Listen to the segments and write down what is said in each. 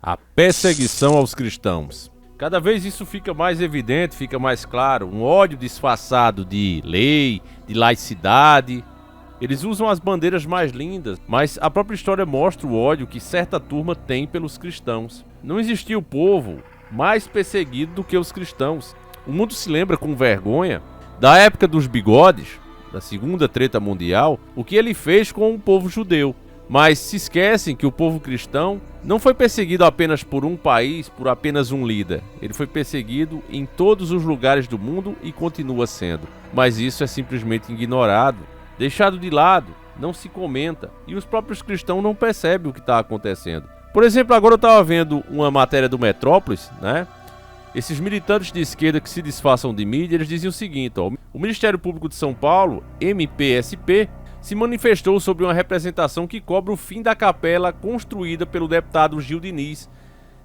A perseguição aos cristãos. Cada vez isso fica mais evidente, fica mais claro. Um ódio disfarçado de lei, de laicidade. Eles usam as bandeiras mais lindas, mas a própria história mostra o ódio que certa turma tem pelos cristãos. Não existia o povo mais perseguido do que os cristãos. O mundo se lembra com vergonha da época dos bigodes, da Segunda Treta Mundial, o que ele fez com o povo judeu. Mas se esquecem que o povo cristão não foi perseguido apenas por um país, por apenas um líder. Ele foi perseguido em todos os lugares do mundo e continua sendo. Mas isso é simplesmente ignorado, deixado de lado, não se comenta. E os próprios cristãos não percebem o que está acontecendo. Por exemplo, agora eu estava vendo uma matéria do Metrópolis, né? Esses militantes de esquerda que se disfarçam de mídia, eles dizem o seguinte, ó, o Ministério Público de São Paulo, MPSP, se manifestou sobre uma representação que cobra o fim da capela construída pelo deputado Gil Diniz,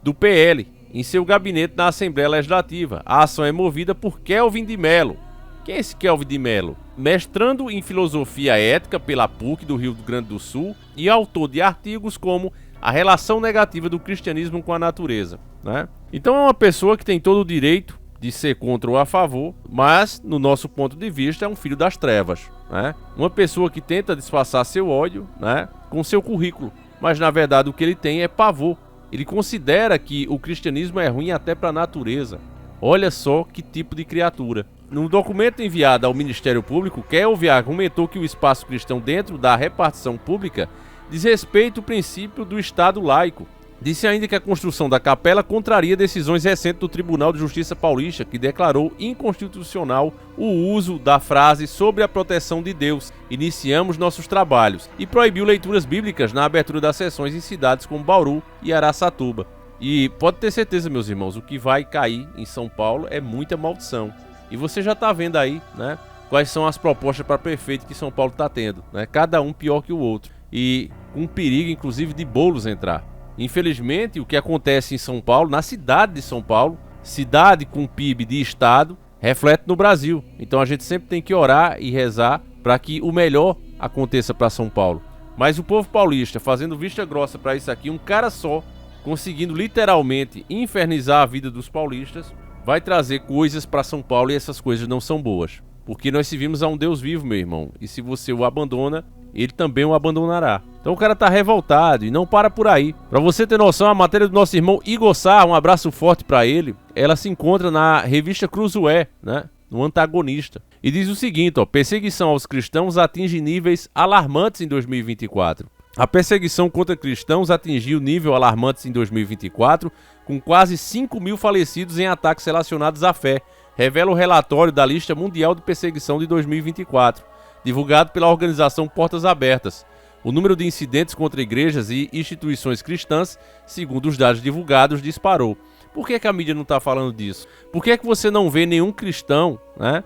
do PL, em seu gabinete na Assembleia Legislativa. A ação é movida por Kelvin de Mello. Quem é esse Kelvin de Mello? Mestrando em Filosofia Ética pela PUC do Rio Grande do Sul e autor de artigos como A Relação Negativa do Cristianismo com a Natureza, né? Então é uma pessoa que tem todo o direito de ser contra ou a favor, mas, no nosso ponto de vista, é um filho das trevas, né? Uma pessoa que tenta disfarçar seu ódio, né, com seu currículo, mas na verdade o que ele tem é pavor. Ele considera que o cristianismo é ruim até para a natureza. Olha só que tipo de criatura. No documento enviado ao Ministério Público, Kelvin argumentou que o espaço cristão dentro da repartição pública diz respeito ao princípio do Estado laico. Disse ainda que a construção da capela contraria decisões recentes do Tribunal de Justiça Paulista, que declarou inconstitucional o uso da frase sobre a proteção de Deus, iniciamos nossos trabalhos, e proibiu leituras bíblicas na abertura das sessões em cidades como Bauru e Araçatuba. E pode ter certeza, meus irmãos, o que vai cair em São Paulo é muita maldição. E você já está vendo aí, né, quais são as propostas para prefeito que São Paulo está tendo, né? Cada um pior que o outro. E com perigo, inclusive, de Boulos entrar. Infelizmente, o que acontece em São Paulo, na cidade de São Paulo, cidade com PIB de estado, reflete no Brasil. Então a gente sempre tem que orar e rezar para que o melhor aconteça para São Paulo. Mas o povo paulista, fazendo vista grossa para isso aqui, um cara só, conseguindo literalmente infernizar a vida dos paulistas, vai trazer coisas para São Paulo e essas coisas não são boas. Porque nós servimos a um Deus vivo, meu irmão. E se você o abandona, ele também o abandonará. Então o cara tá revoltado e não para por aí. Pra você ter noção, a matéria do nosso irmão Igor Sá, um abraço forte pra ele, ela se encontra na revista Cruzoé, né? No Antagonista. E diz o seguinte, ó, perseguição aos cristãos atinge níveis alarmantes em 2024. A perseguição contra cristãos atingiu nível alarmantes em 2024, com quase 5.000 falecidos em ataques relacionados à fé, revela o relatório da Lista Mundial de Perseguição de 2024, divulgado pela organização Portas Abertas. O número de incidentes contra igrejas e instituições cristãs, segundo os dados divulgados, disparou. Por que a mídia não está falando disso? Por que você não vê nenhum cristão, né,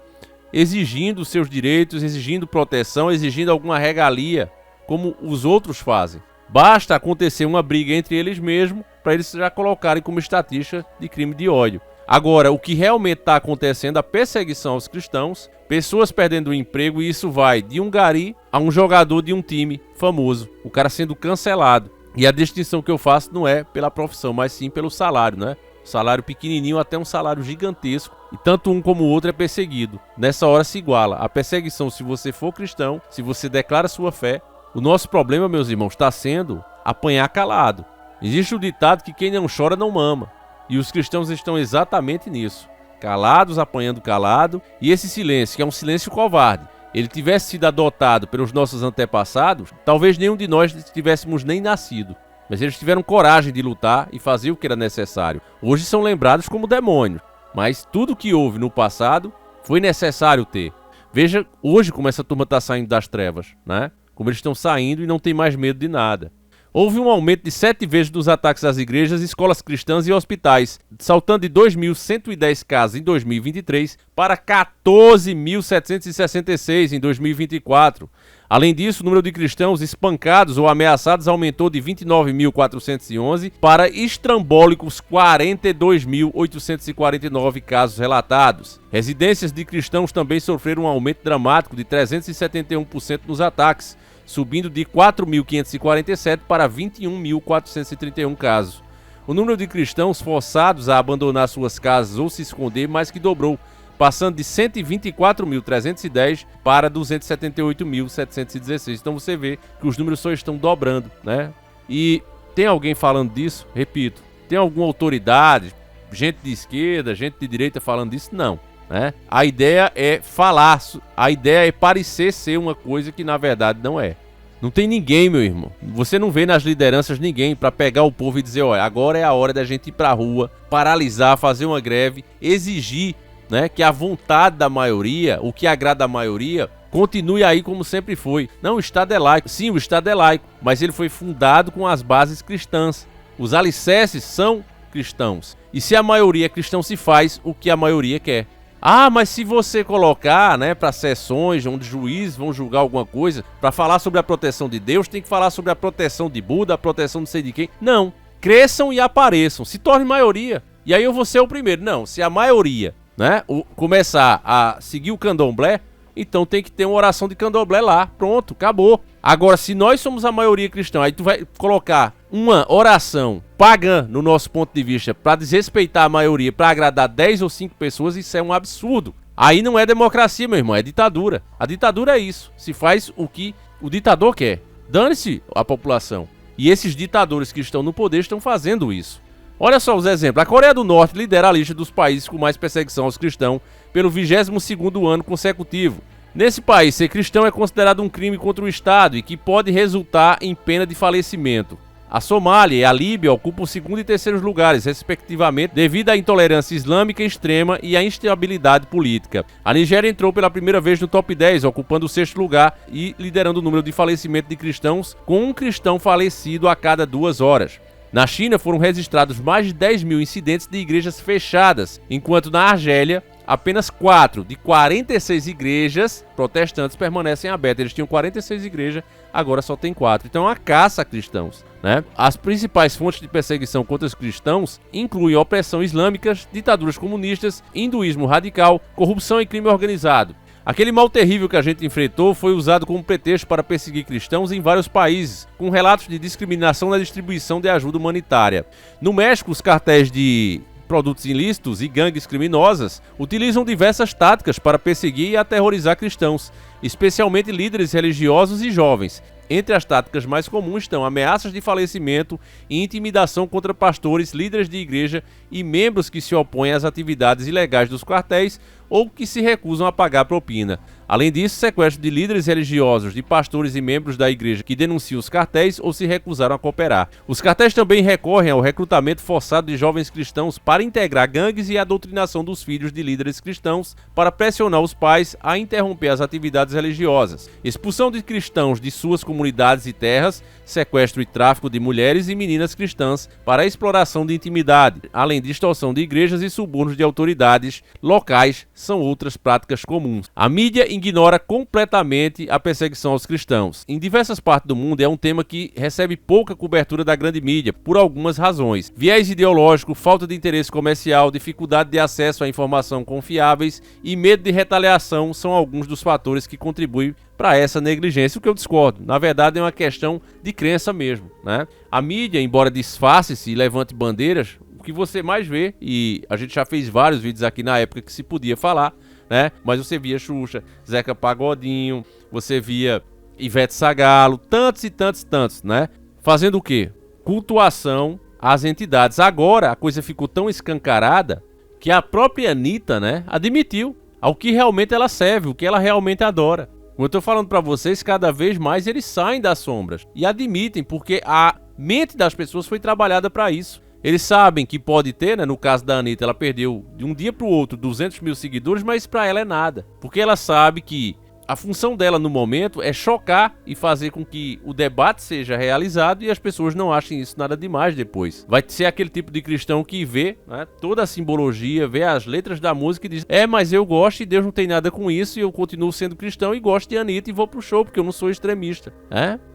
exigindo seus direitos, exigindo proteção, exigindo alguma regalia, como os outros fazem? Basta acontecer uma briga entre eles mesmos para eles já colocarem como estatística de crime de ódio. Agora, o que realmente está acontecendo, a perseguição aos cristãos, pessoas perdendo o emprego, e isso vai de um gari a um jogador de um time famoso, o cara sendo cancelado. E a distinção que eu faço não é pela profissão, mas sim pelo salário, né? Salário pequenininho até um salário gigantesco. E tanto um como o outro é perseguido. Nessa hora se iguala. A perseguição, se você for cristão, se você declara sua fé, o nosso problema, meus irmãos, está sendo apanhar calado. Existe o ditado que quem não chora não mama. E os cristãos estão exatamente nisso. Calados, apanhando calado. E esse silêncio, que é um silêncio covarde, ele tivesse sido adotado pelos nossos antepassados, talvez nenhum de nós tivéssemos nem nascido. Mas eles tiveram coragem de lutar e fazer o que era necessário. Hoje são lembrados como demônios. Mas tudo que houve no passado foi necessário ter. Veja hoje como essa turma está saindo das trevas, né? Como eles estão saindo e não tem mais medo de nada. Houve um aumento de 7 vezes dos ataques às igrejas, escolas cristãs e hospitais, saltando de 2.110 casos em 2023 para 14.766 em 2024. Além disso, o número de cristãos espancados ou ameaçados aumentou de 29.411 para estrambólicos 42.849 casos relatados. Residências de cristãos também sofreram um aumento dramático de 371% nos ataques, subindo de 4.547 para 21.431 casos. O número de cristãos forçados a abandonar suas casas ou se esconder mais que dobrou, passando de 124.310 para 278.716. Então você vê que os números só estão dobrando, né? E tem alguém falando disso? Repito, tem alguma autoridade, gente de esquerda, gente de direita falando disso? Não, né? A ideia é falar, a ideia é parecer ser uma coisa que na verdade não é. Não tem ninguém, meu irmão. Você não vê nas lideranças ninguém para pegar o povo e dizer, olha, agora é a hora da gente ir pra rua, paralisar, fazer uma greve, exigir, né, que a vontade da maioria, o que agrada a maioria, continue aí como sempre foi. Não, o Estado é laico. Sim, o Estado é laico, mas ele foi fundado com as bases cristãs. Os alicerces são cristãos. E se a maioria cristã se faz o que a maioria quer. Ah, mas se você colocar, né, para sessões onde juízes vão julgar alguma coisa, para falar sobre a proteção de Deus, tem que falar sobre a proteção de Buda, a proteção não sei de quem. Não, cresçam e apareçam, se torne maioria. E aí eu vou ser o primeiro. Não, se a maioria, né, começar a seguir o candomblé, então tem que ter uma oração de candomblé lá. Pronto, acabou. Agora, se nós somos a maioria cristã, aí tu vai colocar uma oração pagã, no nosso ponto de vista, para desrespeitar a maioria, para agradar 10 ou 5 pessoas, isso é um absurdo. Aí não é democracia, meu irmão, é ditadura. A ditadura é isso. Se faz o que o ditador quer. Dane-se a população. E esses ditadores que estão no poder estão fazendo isso. Olha só os exemplos. A Coreia do Norte lidera a lista dos países com mais perseguição aos cristãos pelo 22º ano consecutivo. Nesse país, ser cristão é considerado um crime contra o Estado e que pode resultar em pena de falecimento. A Somália e a Líbia ocupam o 2º e 3º lugares, respectivamente, devido à intolerância islâmica extrema e à instabilidade política. A Nigéria entrou pela primeira vez no top 10, ocupando o 6º lugar e liderando o número de falecimento de cristãos, com um cristão falecido a cada 2 horas. Na China foram registrados mais de 10 mil incidentes de igrejas fechadas, enquanto na Argélia apenas 4 de 46 igrejas protestantes permanecem abertas. Eles tinham 46 igrejas, agora só tem 4. Então é uma caça a cristãos, né? As principais fontes de perseguição contra os cristãos incluem opressão islâmica, ditaduras comunistas, hinduísmo radical, corrupção e crime organizado. Aquele mal terrível que a gente enfrentou foi usado como pretexto para perseguir cristãos em vários países, com relatos de discriminação na distribuição de ajuda humanitária. No México, os cartéis de produtos ilícitos e gangues criminosas utilizam diversas táticas para perseguir e aterrorizar cristãos, especialmente líderes religiosos e jovens. Entre as táticas mais comuns estão ameaças de falecimento e intimidação contra pastores, líderes de igreja e membros que se opõem às atividades ilegais dos quartéis ou que se recusam a pagar propina. Além disso, sequestro de líderes religiosos, de pastores e membros da igreja que denunciam os cartéis ou se recusaram a cooperar. Os cartéis também recorrem ao recrutamento forçado de jovens cristãos para integrar gangues e a doutrinação dos filhos de líderes cristãos para pressionar os pais a interromper as atividades religiosas. Expulsão de cristãos de suas comunidades e terras, sequestro e tráfico de mulheres e meninas cristãs para a exploração de intimidade, além de extorsão de igrejas e subornos de autoridades locais, são outras práticas comuns. A mídia ignora completamente a perseguição aos cristãos. Em diversas partes do mundo é um tema que recebe pouca cobertura da grande mídia, por algumas razões. Viés ideológico, falta de interesse comercial, dificuldade de acesso a informação confiáveis e medo de retaliação são alguns dos fatores que contribuem para essa negligência, o que eu discordo. Na verdade é uma questão de crença mesmo, né? A mídia, embora disfarce-se e levante bandeiras, o que você mais vê, e a gente já fez vários vídeos aqui na época que se podia falar, né? Mas você via Xuxa, Zeca Pagodinho, você via Ivete Sangalo, tantos e tantos, né? Fazendo o quê? Cultuação às entidades. Agora a coisa ficou tão escancarada que a própria Anitta, né, admitiu ao que realmente ela serve, o que ela realmente adora. Como eu tô falando pra vocês, cada vez mais eles saem das sombras e admitem, porque a mente das pessoas foi trabalhada para isso. Eles sabem que pode ter, né, no caso da Anitta, ela perdeu de um dia pro outro 200 mil seguidores, mas pra ela é nada. Porque ela sabe que a função dela no momento é chocar e fazer com que o debate seja realizado e as pessoas não achem isso nada demais depois. Vai ser aquele tipo de cristão que vê, né, toda a simbologia, vê as letras da música e diz: mas eu gosto e Deus não tem nada com isso e eu continuo sendo cristão e gosto de Anitta e vou pro show porque eu não sou extremista.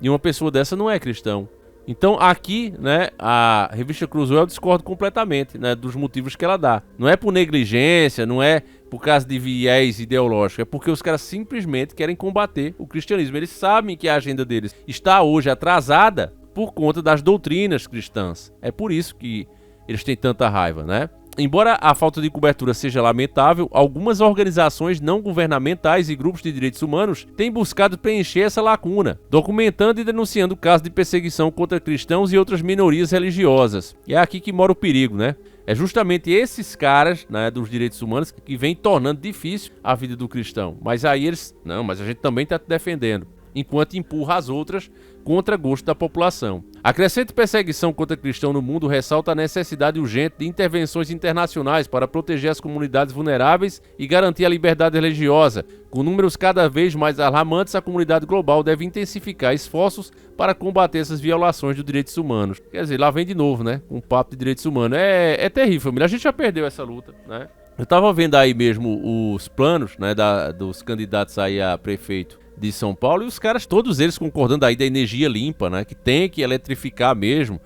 E uma pessoa dessa não é cristão. Então aqui, né, a revista Cruzoé eu discordo completamente, né, dos motivos que ela dá. Não é por negligência, não é por causa de viés ideológico, é porque os caras simplesmente querem combater o cristianismo. Eles sabem que a agenda deles está hoje atrasada por conta das doutrinas cristãs. É por isso que eles têm tanta raiva, né? Embora a falta de cobertura seja lamentável, algumas organizações não governamentais e grupos de direitos humanos têm buscado preencher essa lacuna, documentando e denunciando casos de perseguição contra cristãos e outras minorias religiosas. E é aqui que mora o perigo, né? É justamente esses caras, né, dos direitos humanos que vêm tornando difícil a vida do cristão. Mas aí eles... Não, mas a gente também está te defendendo. Enquanto empurra as outras contra gosto da população. A crescente perseguição contra cristãos no mundo ressalta a necessidade urgente de intervenções internacionais para proteger as comunidades vulneráveis e garantir a liberdade religiosa. Com números cada vez mais alarmantes, a comunidade global deve intensificar esforços para combater essas violações dos direitos humanos. Quer dizer, lá vem de novo, né? Um papo de direitos humanos. É terrível, família. A gente já perdeu essa luta, né? Eu tava vendo aí mesmo os planos, né, dos candidatos aí a prefeito de São Paulo, e os caras, todos eles concordando aí da energia limpa, né, que tem que eletrificar mesmo.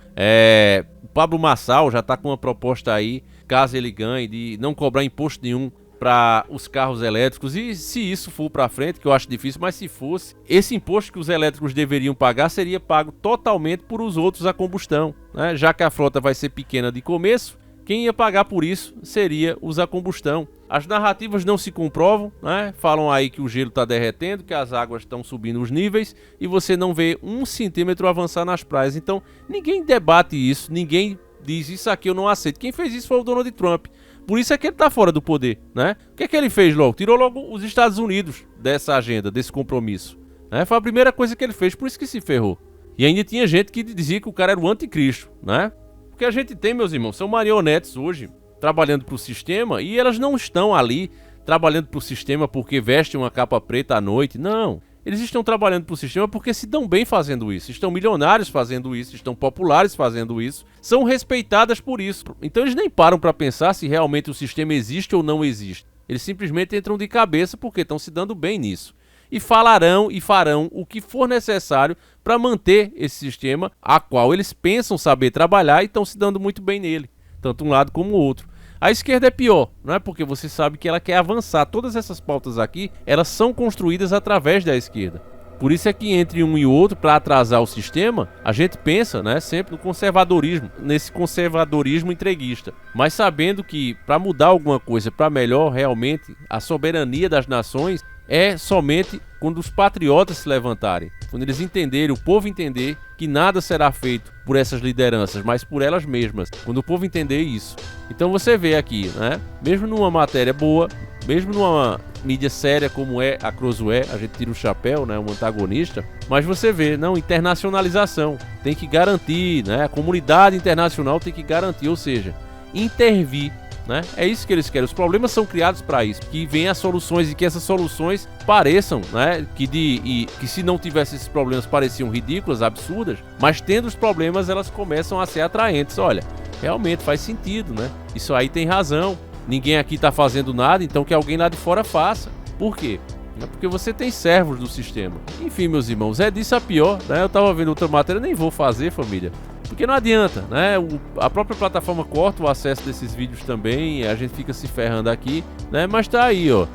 O Pablo Marçal já tá com uma proposta aí, caso ele ganhe, de não cobrar imposto nenhum para os carros elétricos, e se isso for para frente, que eu acho difícil, mas se fosse, esse imposto que os elétricos deveriam pagar seria pago totalmente por os outros a combustão, né, já que a frota vai ser pequena de começo. Quem ia pagar por isso seria os a combustão. As narrativas não se comprovam, né? Falam aí que o gelo está derretendo, que as águas estão subindo os níveis e você não vê 1 centímetro avançar nas praias. Então ninguém debate isso, ninguém diz isso aqui eu não aceito. Quem fez isso foi o Donald Trump. Por isso é que ele está fora do poder, né? O que é que ele fez logo? Tirou logo os Estados Unidos dessa agenda, desse compromisso, né? Foi a primeira coisa que ele fez, por isso que se ferrou. E ainda tinha gente que dizia que o cara era o anticristo, né? Porque a gente tem, meus irmãos, são marionetes hoje, trabalhando para o sistema, e elas não estão ali trabalhando para o sistema porque vestem uma capa preta à noite. Não, eles estão trabalhando para o sistema porque se dão bem fazendo isso, estão milionários fazendo isso, estão populares fazendo isso, são respeitadas por isso. Então eles nem param para pensar se realmente o sistema existe ou não existe. Eles simplesmente entram de cabeça porque estão se dando bem nisso. E falarão e farão o que for necessário para manter esse sistema, a qual eles pensam saber trabalhar e estão se dando muito bem nele, tanto um lado como o outro. A esquerda é pior, não é? Porque você sabe que ela quer avançar. Todas essas pautas aqui, elas são construídas através da esquerda. Por isso é que entre um e outro, para atrasar o sistema, a gente pensa, né, sempre no conservadorismo, nesse conservadorismo entreguista. Mas sabendo que para mudar alguma coisa para melhor, realmente, a soberania das nações é somente quando os patriotas se levantarem, quando eles entenderem, o povo entender que nada será feito por essas lideranças, mas por elas mesmas, quando o povo entender isso. Então você vê aqui, né, mesmo numa matéria boa, mesmo numa mídia séria como é a Crosué, a gente tira o chapéu, né, um antagonista, mas você vê, não, internacionalização, tem que garantir, né, a comunidade internacional tem que garantir, ou seja, intervir, né? É isso que eles querem. Os problemas são criados para isso, que venham as soluções e que essas soluções pareçam, né, que se não tivesse esses problemas pareciam ridículas, absurdas, mas tendo os problemas elas começam a ser atraentes. Olha, realmente faz sentido, né? Isso aí tem razão. Ninguém aqui está fazendo nada, então que alguém lá de fora faça. Por quê? É porque você tem servos do sistema. Enfim, meus irmãos, é disso a pior, né? Eu tava vendo outra matéria, nem vou fazer, família, porque não adianta, né? A própria plataforma corta o acesso desses vídeos também, a gente fica se ferrando aqui, né? Mas tá aí, ó.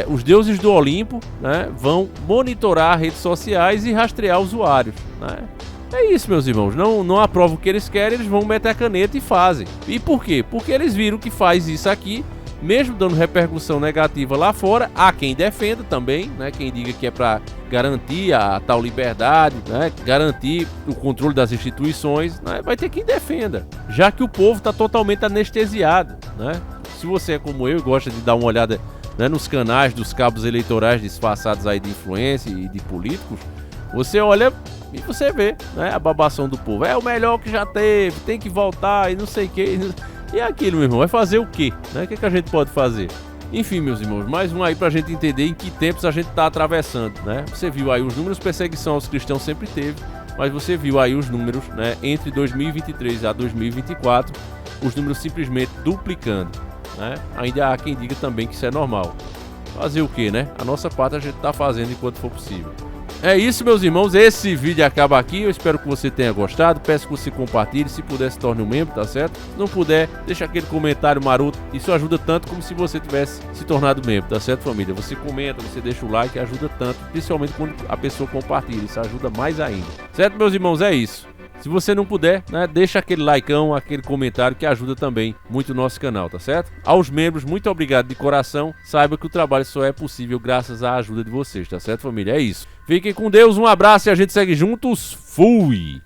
Os deuses do Olimpo, né, vão monitorar redes sociais e rastrear usuários, né? É isso, meus irmãos. Não aprovam o que eles querem, eles vão meter a caneta e fazem. E por quê? Porque eles viram que faz isso aqui, mesmo dando repercussão negativa lá fora, há quem defenda também, né? Quem diga que é para garantir a tal liberdade, né? Garantir o controle das instituições, né? Vai ter quem defenda, já que o povo está totalmente anestesiado, né? Se você é como eu e gosta de dar uma olhada, né, nos canais dos cabos eleitorais disfarçados aí de influência e de políticos, você olha e você vê, né, a babação do povo. É o melhor que já teve, tem que voltar e não sei o que. E é aquilo, meu irmão, vai fazer o quê? Né? O que a gente pode fazer? Enfim, meus irmãos, mais um aí pra gente entender em que tempos a gente tá atravessando, né? Você viu aí os números, perseguição aos cristãos sempre teve, mas você viu aí os números, né, entre 2023 a 2024, os números simplesmente duplicando, né? Ainda há quem diga também que isso é normal. Fazer o quê, né? A nossa parte a gente tá fazendo enquanto for possível. É isso, meus irmãos, esse vídeo acaba aqui, eu espero que você tenha gostado, peço que você compartilhe, se puder se torne um membro, tá certo? Se não puder, deixa aquele comentário maroto, isso ajuda tanto como se você tivesse se tornado membro, tá certo, família? Você comenta, você deixa o like, ajuda tanto, principalmente quando a pessoa compartilha, isso ajuda mais ainda. Certo, meus irmãos, é isso. Se você não puder, né, deixa aquele likeão, aquele comentário que ajuda também muito o nosso canal, tá certo? Aos membros, muito obrigado de coração. Saiba que o trabalho só é possível graças à ajuda de vocês, tá certo, família? É isso. Fiquem com Deus, um abraço e a gente segue juntos. Fui!